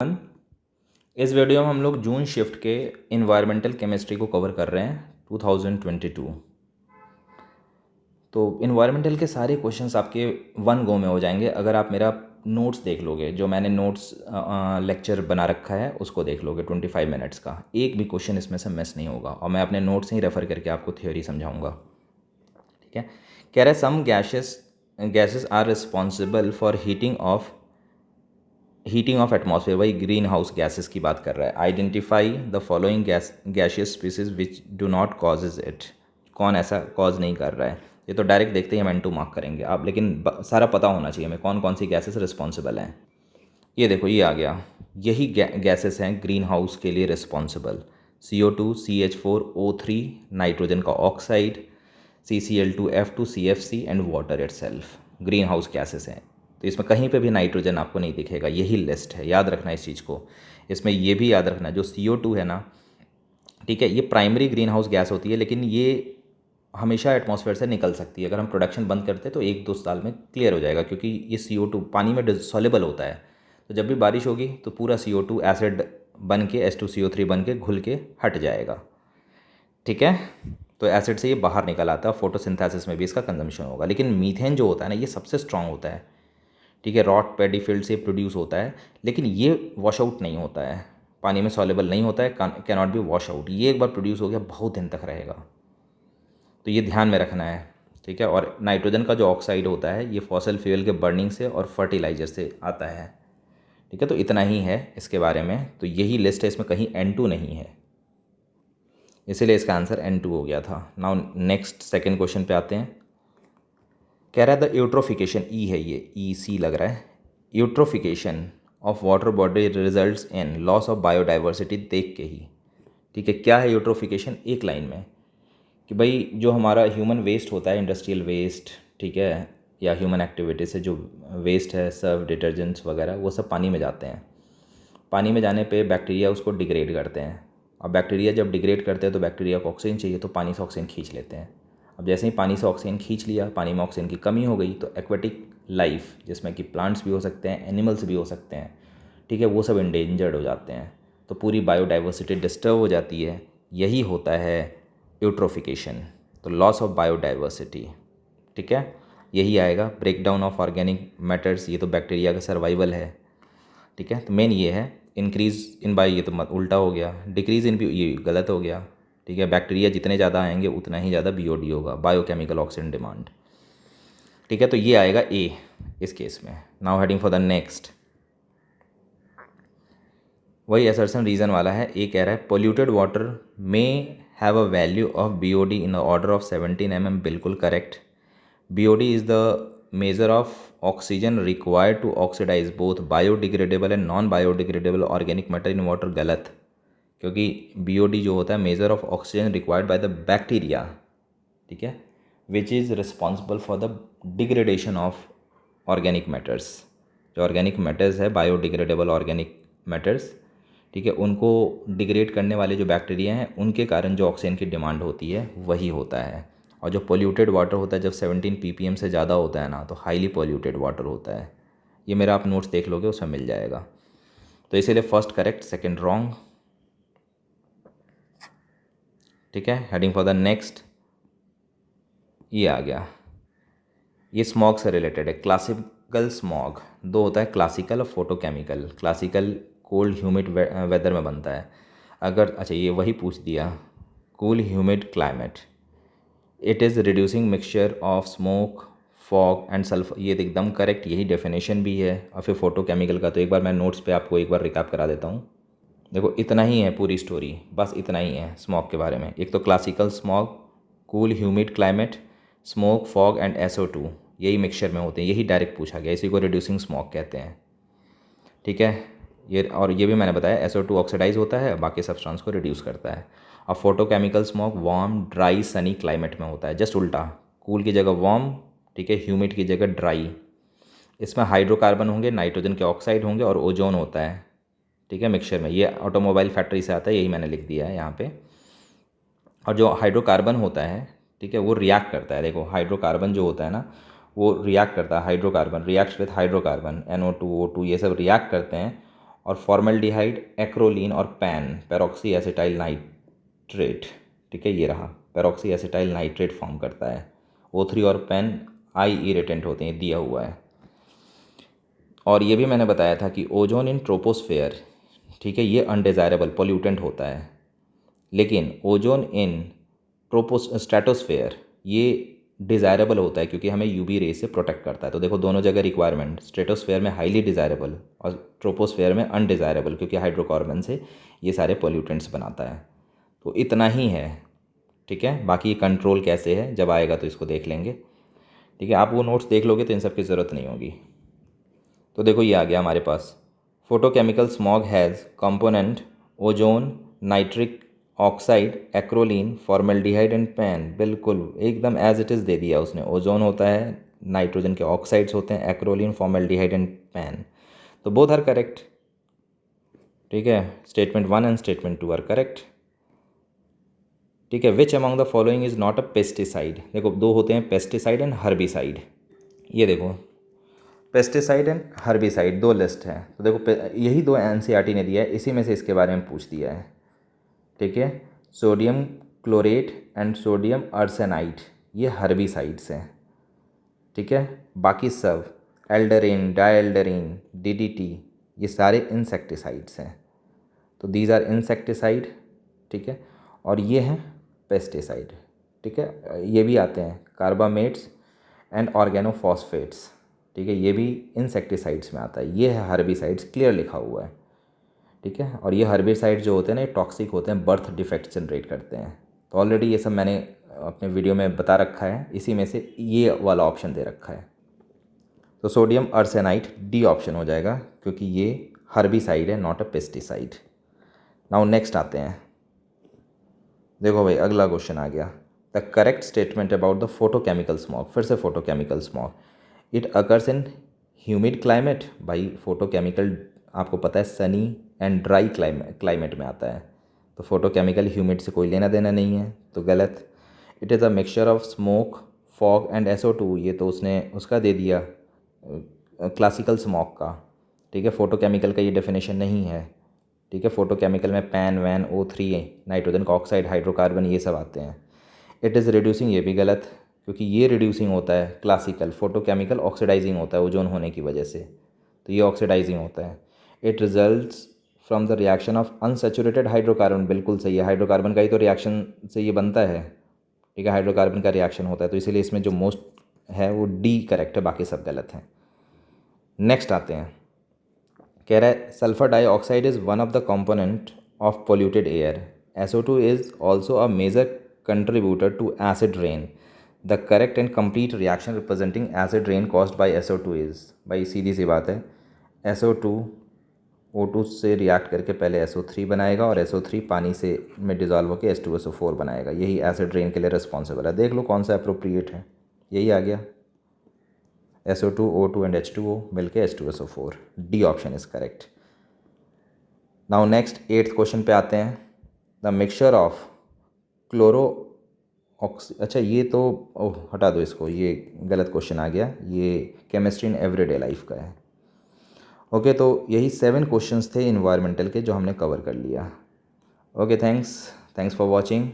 इस वीडियो में हम लोग जून शिफ्ट के इन्वायरमेंटल केमिस्ट्री को कवर कर रहे हैं 2022। तो इन्वायरमेंटल के सारे क्वेश्चंस आपके वन गो में हो जाएंगे अगर आप मेरा नोट्स देख लोगे। जो मैंने नोट्स लेक्चर बना रखा है उसको देख लोगे 25 मिनट्स का, एक भी क्वेश्चन इसमें से मिस नहीं होगा और मैं अपने नोट्स ही रेफ़र करके आपको थ्योरी समझाऊंगा। ठीक है, कह रहे some gases are responsible for heating of atmosphere, वही ग्रीन हाउस गैसेस की बात कर रहा है। Identify the following gaseous species which do not causes it, कौन ऐसा कॉज नहीं कर रहा है। ये तो डायरेक्ट देखते ही हम N2 मार्क करेंगे आप, लेकिन सारा पता होना चाहिए हमें कौन कौन सी गैसेस रिस्पॉन्सिबल हैं। ये देखो ये आ गया, यही गैसेस हैं ग्रीन हाउस के लिए responsible. CO2, CH4, O3, nitrogen का oxide, CCl2, F2, CFC and water itself green house gases हैं। तो इसमें कहीं पे भी नाइट्रोजन आपको नहीं दिखेगा, यही लिस्ट है, याद रखना इस चीज़ को। इसमें ये भी याद रखना जो CO2 है ना, ठीक है, ये प्राइमरी ग्रीन हाउस गैस होती है, लेकिन ये हमेशा एटमॉस्फेयर से निकल सकती है। अगर हम प्रोडक्शन बंद करते हैं तो 1-2 साल में क्लियर हो जाएगा, क्योंकि ये CO2 पानी में डिसॉल्युबल होता है। तो जब भी बारिश होगी तो पूरा CO2 एसिड बन के H2CO3 बन के घुल के हट जाएगा। ठीक है, तो एसिड से ये बाहर निकल आता है, फोटोसिंथेसिस में भी इसका कंजम्पशन होगा। लेकिन मीथेन जो होता है ना, ये सबसे स्ट्रांग होता है। ठीक है, रॉट पैडी फील्ड से प्रोड्यूस होता है, लेकिन ये वॉश आउट नहीं होता है, पानी में सॉल्युबल नहीं होता है, can not be wash out. ये एक बार प्रोड्यूस हो गया बहुत दिन तक रहेगा, तो ये ध्यान में रखना है। ठीक है, और नाइट्रोजन का जो ऑक्साइड होता है ये फॉसल फ्यूल के बर्निंग से और फर्टिलाइजर से आता है। ठीक है, तो इतना ही है इसके बारे में। तो यही लिस्ट है, इसमें कहीं N2 नहीं है, इसीलिए इसका आंसर N2 हो गया था। नाउ नेक्स्ट सेकेंड क्वेश्चन पे आते हैं। कह रहा है द यूट्रोफिकेशन, ई है ये, EC लग रहा है। Eutrophication of water body results in loss of biodiversity, देख के ही। ठीक है, क्या है यूट्रोफिकेशन, एक लाइन में, कि भाई जो हमारा ह्यूमन वेस्ट होता है, इंडस्ट्रियल वेस्ट, ठीक है, या ह्यूमन एक्टिविटी से जो वेस्ट है, सर्फ डिटर्जेंट्स वगैरह, वो सब पानी में जाते हैं। पानी में जाने पे बैक्टीरिया उसको डिग्रेड करते हैं, और बैक्टीरिया जब डिग्रेड करते हैं तो बैक्टीरिया को ऑक्सीजन चाहिए, तो पानी से ऑक्सीजन खींच लेते हैं। अब जैसे ही पानी से ऑक्सीजन खींच लिया, पानी में ऑक्सीजन की कमी हो गई, तो एक्वेटिक लाइफ, जिसमें कि प्लांट्स भी हो सकते हैं, एनिमल्स भी हो सकते हैं, ठीक है, वो सब इंडेंजर्ड हो जाते हैं। तो पूरी बायोडाइवर्सिटी डिस्टर्ब हो जाती है, यही होता है यूट्रोफिकेशन, तो लॉस ऑफ बायोडाइवर्सिटी। ठीक है, यही आएगा। Break down of organic matters, ये तो बैक्टीरिया का सर्वाइवल है। ठीक है, तो मेन ये है। इंक्रीज़ इन बायो, ये तो मत उल्टा हो गया। डिक्रीज़ इन, ये गलत हो गया। ठीक है, बैक्टीरिया जितने ज़्यादा आएंगे उतना ही ज़्यादा BOD होगा, बायोकेमिकल ऑक्सीजन डिमांड। ठीक है, तो ये आएगा A इस केस में। Now heading for the next, वही असर्शन रीज़न वाला है। A कह रहा है पोल्यूटेड वाटर में have a value of BOD in the order of 17 mm, बिल्कुल correct. BOD is the major of oxygen required to oxidize both biodegradable and non biodegradable organic matter in water, गलत, क्योंकि BOD जो होता है major of oxygen required by the bacteria, ठीक है, which is responsible for the degradation of organic matters. जो organic matters है, biodegradable organic matters, ठीक है, उनको डिग्रेड करने वाले जो बैक्टीरिया हैं, उनके कारण जो ऑक्सीजन की डिमांड होती है वही होता है। और जो पोल्यूटेड वाटर होता है, जब 17 ppm से ज़्यादा होता है ना, तो हाईली पोल्यूटेड वाटर होता है। ये मेरा आप नोट्स देख लोगे, उसमें मिल जाएगा। तो इसीलिए फर्स्ट करेक्ट, सेकंड रॉन्ग। ठीक है, हेडिंग फॉर द नेक्स्ट, ये आ गया, ये स्मॉग से रिलेटेड है। क्लासिकल स्मॉग दो होता है, क्लासिकल और photochemical. Classical cold humid weather में बनता है। अगर अच्छा ये वही पूछ दिया, cool humid climate, it is reducing mixture of smoke fog and sulphur, ये एकदम करेक्ट, यही डेफिनेशन भी है। और फिर फोटोकेमिकल का तो एक बार मैं नोट्स पे आपको एक बार रिकैप करा देता हूँ। देखो इतना ही है पूरी स्टोरी, बस इतना ही है स्मॉग के बारे में। एक तो classical smog, cool humid climate, smoke fog and SO2, यही मिक्सचर में होते हैं, यही डायरेक्ट पूछा गया, इसी को रिड्यूसिंग स्मॉग कहते हैं। ठीक है, ये और ये भी मैंने बताया, SO2 ऑक्सीडाइज होता है, बाकी सब्सटेंस को रिड्यूस करता है। और photochemical smog warm dry sunny climate में होता है, जस्ट उल्टा, कूल की जगह वार्म, ठीक है, ह्यूमिड की जगह ड्राई। इसमें हाइड्रोकार्बन होंगे, नाइट्रोजन के ऑक्साइड होंगे और ओजोन होता है। ठीक है, मिक्सचर में, ये ऑटोमोबाइल फैक्ट्री से आता है, यही मैंने लिख दिया है यहाँ पे। और जो हाइड्रोकार्बन होता है, ठीक है, वो रिएक्ट करता है। देखो हाइड्रोकार्बन जो होता है ना, वो रिएक्ट करता है, hydrocarbon reacts with hydrocarbon, NO2 O2 ये सब रिएक्ट करते हैं, और फॉर्मल्डिहाइड, एक्रोलीन और पेरोक्सी एसिटाइल नाइट्रेट, ठीक है, ये रहा पेरोक्सी एसिटाइल नाइट्रेट फॉर्म करता है। O3 और पेन आई इरिटेंट होते हैं, दिया हुआ है। और ये भी मैंने बताया था कि ओजोन इन ट्रोपोस्फेयर, ठीक है, ये अनडिज़ायरेबल पोल्यूटेंट होता है, लेकिन ओजोन इन स्ट्रेटोस्फेयर ये डिज़ायरेबल होता है क्योंकि हमें यूवी रे से प्रोटेक्ट करता है। तो देखो दोनों जगह रिक्वायरमेंट, स्ट्रेटोस्फेयर में हाईली डिज़ायरेबल और ट्रोपोस्फेयर में अनडिज़ायरेबल, क्योंकि हाइड्रोकार्बन से ये सारे पोल्यूटेंट्स बनाता है। तो इतना ही है, ठीक है। बाकी कंट्रोल कैसे है जब आएगा तो इसको देख लेंगे, ठीक है। आप वो नोट्स देख लोगे तो इन सब की ज़रूरत नहीं होगी। तो देखो ये आ गया हमारे पास, photochemical smog has component ozone, nitric oxide, acrolein, formaldehyde and PAN. बिल्कुल एकदम एज इट इज़ दे दिया उसने। ओजोन होता है, नाइट्रोजन के ऑक्साइड्स होते हैं, एक्रोलीन, फॉर्मल्डिहाइड एंड पेन। तो बोथ आर करेक्ट, ठीक है। Statement 1 and statement 2 are correct, ठीक है। Which among the following is not a pesticide. देखो दो होते हैं, पेस्टिसाइड एंड हर्बिसाइड। ये देखो पेस्टिसाइड एंड हर्बिसाइड दो लिस्ट है। तो देखो यही दो एनसीईआरटी ने दिया है, इसी में से इसके बारे में पूछ दिया है, ठीक है। Sodium chlorate and sodium arsenide ये हर्बिसाइड्स हैं, ठीक है। बाकी सब एल्डरिन, डायल्डरिन, डीडीटी ये सारे इंसेक्टिसाइड्स हैं। तो दीज आर इंसेक्टिसाइड, ठीक है। और ये हैं पेस्टिसाइड, ठीक है। ये भी आते हैं कार्बामेट्स एंड ऑर्गेनोफॉस्फेट्स, ठीक है, ये भी इंसेक्टिसाइड्स में आता है। ये है हर्बिसाइड्स, क्लियर लिखा हुआ है, ठीक है। और ये हर्बिसाइड जो होते हैं ना, ये टॉक्सिक होते हैं, बर्थ डिफेक्ट जनरेट करते हैं। तो ऑलरेडी ये सब मैंने अपने वीडियो में बता रखा है, इसी में से ये वाला ऑप्शन दे रखा है। तो सोडियम आर्सेनाइड डी ऑप्शन हो जाएगा, क्योंकि ये हर्बिसाइड है, not a pesticide. Now next आते हैं, देखो भाई अगला क्वेश्चन आ गया। The correct statement about the photochemical smog. फिर से photochemical smog, it occurs in humid climate. भाई फोटोकेमिकल आपको पता है सनी एंड ड्राई क्लाइमेट में आता है, तो फोटोकेमिकल ह्यूमिड से कोई लेना देना नहीं है, तो गलत। It is a mixture of smoke, fog and SO2, ये तो उसने उसका दे दिया क्लासिकल स्मॉग का, ठीक है। फोटोकेमिकल का ये डेफिनेशन नहीं है, ठीक है। फोटोकेमिकल में पैन वैन O3 नाइट्रोजन का ऑक्साइड, हाइड्रोकार्बन ये सब आते हैं। इट इज़ रिड्यूसिंग, ये भी गलत, क्योंकि ये रिड्यूसिंग होता है क्लासिकल, फोटोकेमिकल ऑक्सीडाइजिंग होता है ओजोन होने की वजह से, तो ये ऑक्सीडाइजिंग होता है। It results from the reaction of unsaturated hydrocarbon, बिल्कुल सही है, हाइड्रोकार्बन का ही तो रिएक्शन से ये बनता है, ठीक है। हाइड्रोकार्बन का रिएक्शन होता है, तो इसीलिए इसमें जो मोस्ट है वो डी करेक्ट है, बाकी सब गलत हैं। नेक्स्ट आते हैं, कह रहा है sulphur dioxide is one of the component of polluted air. SO2 is also a major contributor to acid rain. The correct and complete reaction representing acid rain caused by SO2 is. भाई सीधी सी बात है, SO2 O2 से react करके पहले SO3 बनाएगा और SO3 पानी से में डिज़ोल्व होकर H2SO4 बनाएगा, यही एसिड रेन के लिए रिस्पॉन्सिबल है। देख लो कौन सा अप्रोप्रिएट है, यही आ गया, SO2 O2 एंड H2O मिलके H2SO4, D option is correct. Now next 8th question पे आते हैं। द मिक्सचर ऑफ क्लोरो अच्छा ये तो ओह हटा दो इसको, ये गलत क्वेश्चन आ गया, ये केमिस्ट्री इन एवरीडे लाइफ का है। ओके, तो यही 7 क्वेश्चंस थे इन्वायरमेंटल के जो हमने कवर कर लिया। Okay, thanks for watching.